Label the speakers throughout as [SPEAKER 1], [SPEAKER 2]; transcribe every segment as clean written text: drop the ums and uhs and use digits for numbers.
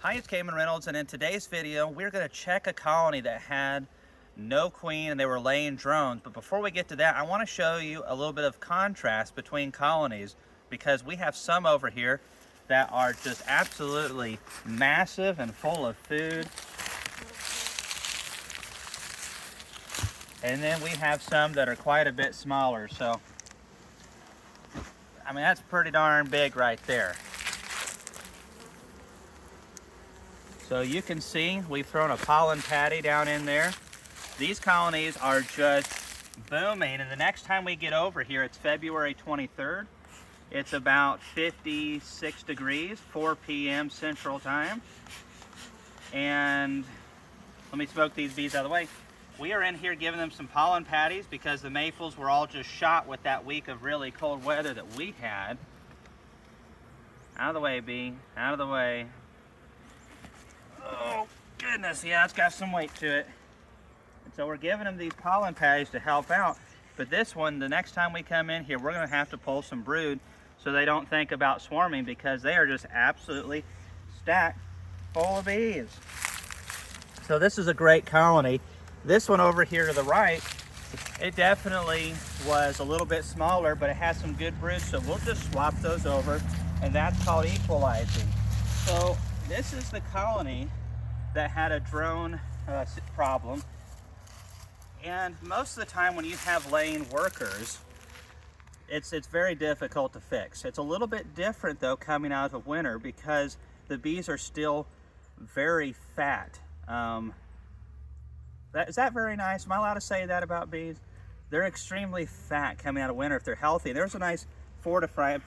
[SPEAKER 1] Hi, it's Cayman Reynolds, and in today's video, we're going to check a colony that had no queen and they were laying drones. But before we get to that, I want to show you a little bit of contrast between colonies, because we have some over here that are just absolutely massive and full of food. And then we have some that are quite a bit smaller. So, I mean, that's pretty darn big right there. So you can see we've thrown a pollen patty down in there. These colonies are just booming, and the next time we get over here, it's February 23rd. It's about 56 degrees, 4 p.m. Central Time. And let me smoke these bees out of the way. We are in here giving them some pollen patties because the maples were all just shot with that week of really cold weather that we had. Out of the way, bee, out of the way. Oh, goodness, yeah, it's got some weight to it. And so we're giving them these pollen patties to help out. But this one, the next time we come in here, we're going to have to pull some brood so they don't think about swarming, because they are just absolutely stacked full of bees. So this is a great colony. This one over here to the right, it definitely was a little bit smaller, but it has some good brood, so we'll just swap those over, and that's called equalizing. So this is the colony that had a drone problem. And most of the time when you have laying workers, it's very difficult to fix. It's a little bit different though coming out of winter, because the bees are still very fat. Is that very nice? Am I allowed to say that about bees? They're extremely fat coming out of winter if they're healthy. There's a nice 4 to 5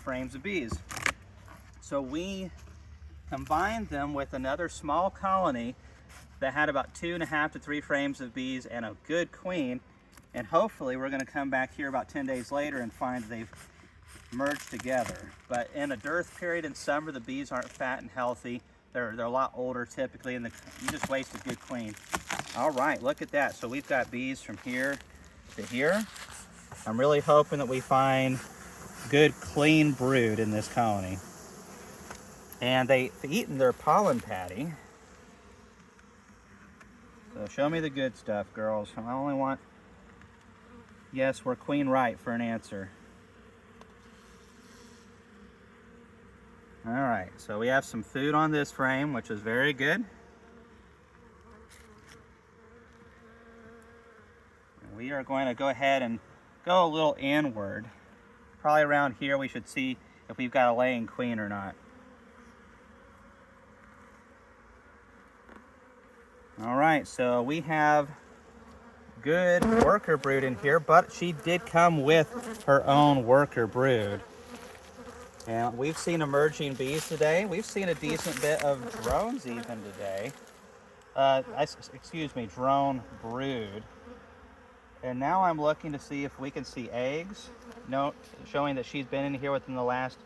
[SPEAKER 1] frames of bees. So we combined them with another small colony that had about 2.5 to 3 frames of bees and a good queen. And hopefully we're going to come back here about 10 days later and find they've merged together. But in a dearth period in summer, the bees aren't fat and healthy. They're a lot older typically, and you just waste a good queen. All right, look at that. So we've got bees from here to here. I'm really hoping that we find good, clean brood in this colony. And they've eaten their pollen patty. So show me the good stuff, girls. I only want, yes, we're queen right for an answer. All right, so we have some food on this frame, which is very good. And we are going to go ahead and go a little inward. Probably around here we should see if we've got a laying queen or not. All right, so we have good worker brood in here, but she did come with her own worker brood. And we've seen emerging bees today. We've seen a decent bit of drones even today. Excuse me, drone brood. And now I'm looking to see if we can see eggs. Note showing that she's been in here within the last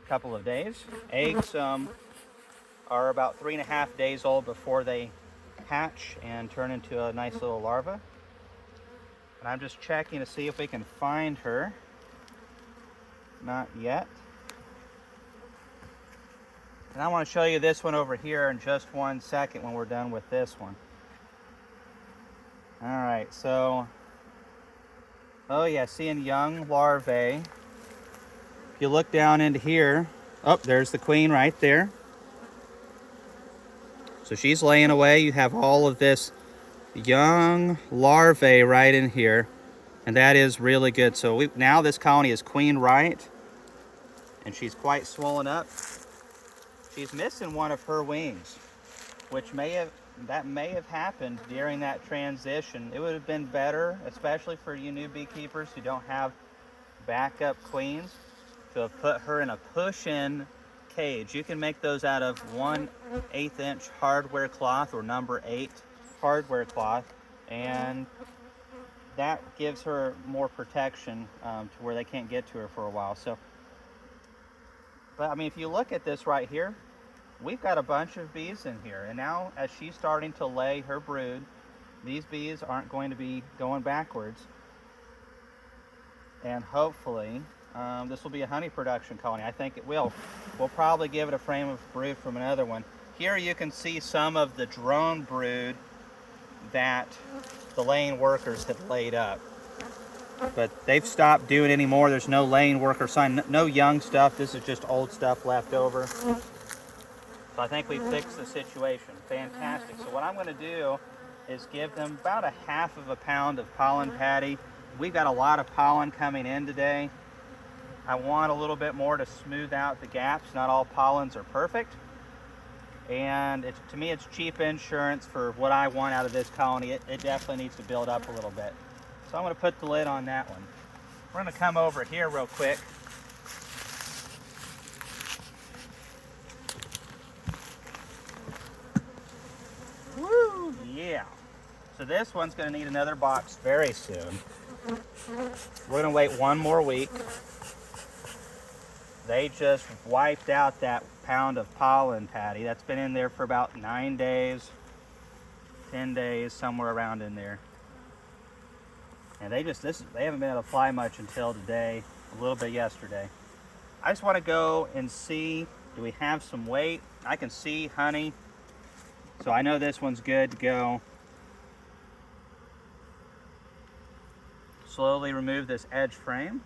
[SPEAKER 1] couple of days. Eggs are about 3.5 days old before they hatch and turn into a nice little larva. And I'm just checking to see if we can find her. Not yet. And I want to show you this one over here in just 1 second when we're done with this one. All right, so, oh yeah, seeing young larvae. If you look down into here, oh, there's the queen right there. So she's laying away. You have all of this young larvae right in here, and that is really good. So now this colony is queen right, and she's quite swollen up. She's missing one of her wings, which may have happened during that transition. It would have been better, especially for you new beekeepers who don't have backup queens, to have put her in a push-in cage. You can make those out of 1/8 inch hardware cloth or number 8 hardware cloth, and that gives her more protection to where they can't get to her for a while. So, but I mean, if you look at this right here, we've got a bunch of bees in here, and now as she's starting to lay her brood, these bees aren't going to be going backwards, and hopefully This will be a honey production colony. I think it will. We'll probably give it a frame of brood from another one. Here you can see some of the drone brood that the laying workers had laid up. But they've stopped doing any more. There's no laying worker sign, no young stuff. This is just old stuff left over. So I think we fixed the situation. Fantastic. So what I'm going to do is give them about a half of a pound of pollen patty. We've got a lot of pollen coming in today. I want a little bit more to smooth out the gaps. Not all pollens are perfect. And to me, it's cheap insurance for what I want out of this colony. It definitely needs to build up a little bit. So I'm going to put the lid on that one. We're going to come over here real quick. Woo! Yeah. So this one's going to need another box very soon. We're going to wait one more week. They just wiped out that pound of pollen patty. That's been in there for about 9 days, 10 days, somewhere around in there. And they haven't been able to fly much until today, a little bit yesterday. I just want to go and see, do we have some weight? I can see honey, so I know this one's good to go. Slowly remove this edge frame.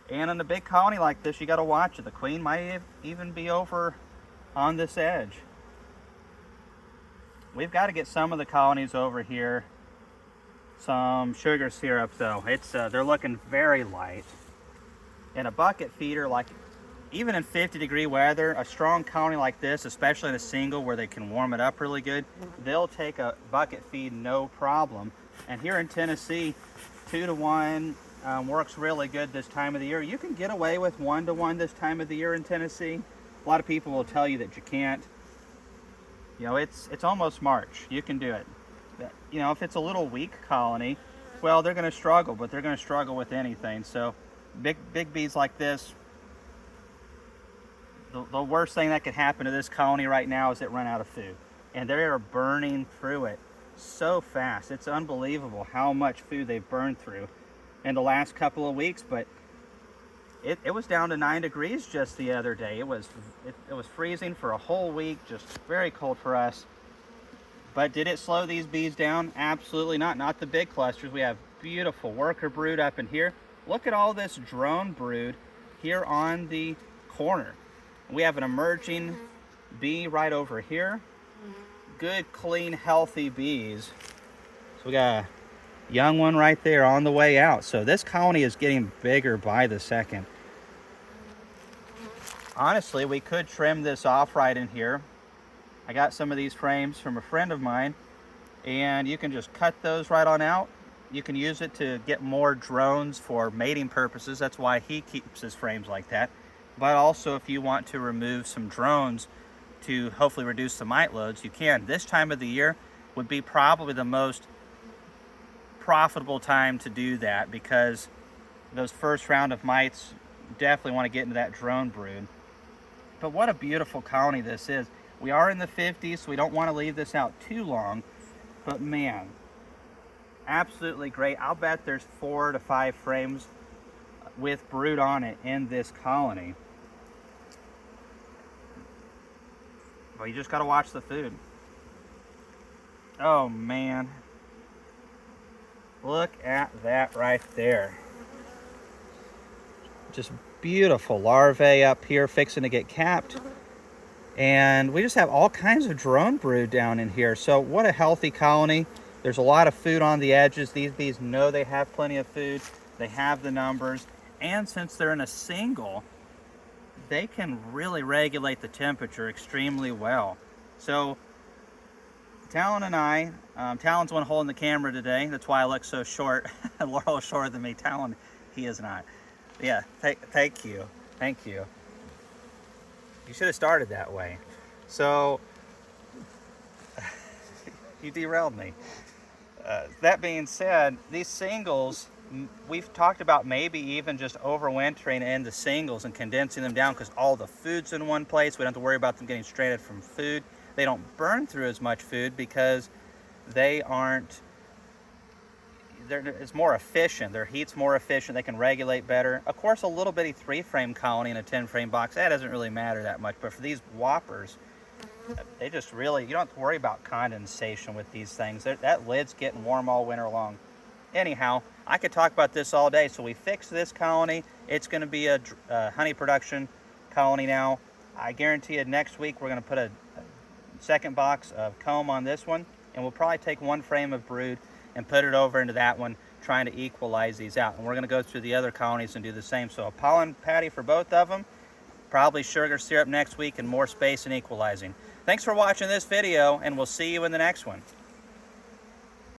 [SPEAKER 1] And in a big colony like this, you got to watch it. The queen might even be over on this edge. We've got to get some of the colonies over here some sugar syrup though. They're looking very light. And a bucket feeder, like even in 50-degree weather, a strong colony like this, especially in a single where they can warm it up really good, they'll take a bucket feed no problem. And here in Tennessee, 2-to-1 works really good this time of the year. You can get away with 1-to-1 this time of the year in Tennessee. A lot of people will tell you that you can't. You know, it's almost March. You can do it. You know, if it's a little weak colony, well, they're going to struggle, but they're going to struggle with anything. So big bees like this, the worst thing that could happen to this colony right now is it run out of food. And they are burning through it so fast. It's unbelievable how much food they've burned through in the last couple of weeks. But it was down to 9 degrees just the other day. It was freezing for a whole week, just very cold for us. But did it slow these bees down? Absolutely not. Not the big clusters. We have beautiful worker brood up in here. Look at all this drone brood here on the corner. We have an emerging bee right over here. Good, clean, healthy bees. So we got a young one right there on the way out. So this colony is getting bigger by the second. Honestly, we could trim this off right in here. I got some of these frames from a friend of mine, and you can just cut those right on out. You can use it to get more drones for mating purposes. That's why he keeps his frames like that. But also if you want to remove some drones to hopefully reduce the mite loads, you can. This time of the year would be probably the most profitable time to do that, because those first round of mites definitely want to get into that drone brood. But what a beautiful colony this is. We are in the 50s, so we don't want to leave this out too long. But man, absolutely great. I'll bet there's 4 to 5 frames with brood on it in this colony. Well, you just got to watch the food. Oh man. Look at that right there. Just beautiful larvae up here fixing to get capped. And we just have all kinds of drone brood down in here. So what a healthy colony. There's a lot of food on the edges. These bees know they have plenty of food. They have the numbers. And since they're in a single, they can really regulate the temperature extremely well. So Talon and I, Talon's one holding the camera today. That's why I look so short. Laurel is shorter than me. Talon, he is not. Yeah, thank you. Thank you. You should have started that way. So, you derailed me. That being said, these singles, we've talked about maybe even just overwintering in the singles and condensing them down, because all the food's in one place. We don't have to worry about them getting stranded from food. They don't burn through as much food because they aren't, it's more efficient. Their heat's more efficient. They can regulate better. Of course, a little bitty 3-frame colony in a 10-frame box, that doesn't really matter that much. But for these whoppers, they just really, you don't have to worry about condensation with these things. That lid's getting warm all winter long. Anyhow, I could talk about this all day. So we fixed this colony. It's going to be a honey production colony now. I guarantee you next week we're going to put a second box of comb on this one, and we'll probably take 1 frame of brood and put it over into that one, trying to equalize these out. And we're going to go through the other colonies and do the same. So a pollen patty for both of them, probably sugar syrup next week, and more space and equalizing. Thanks for watching this video, and we'll see you in the next one.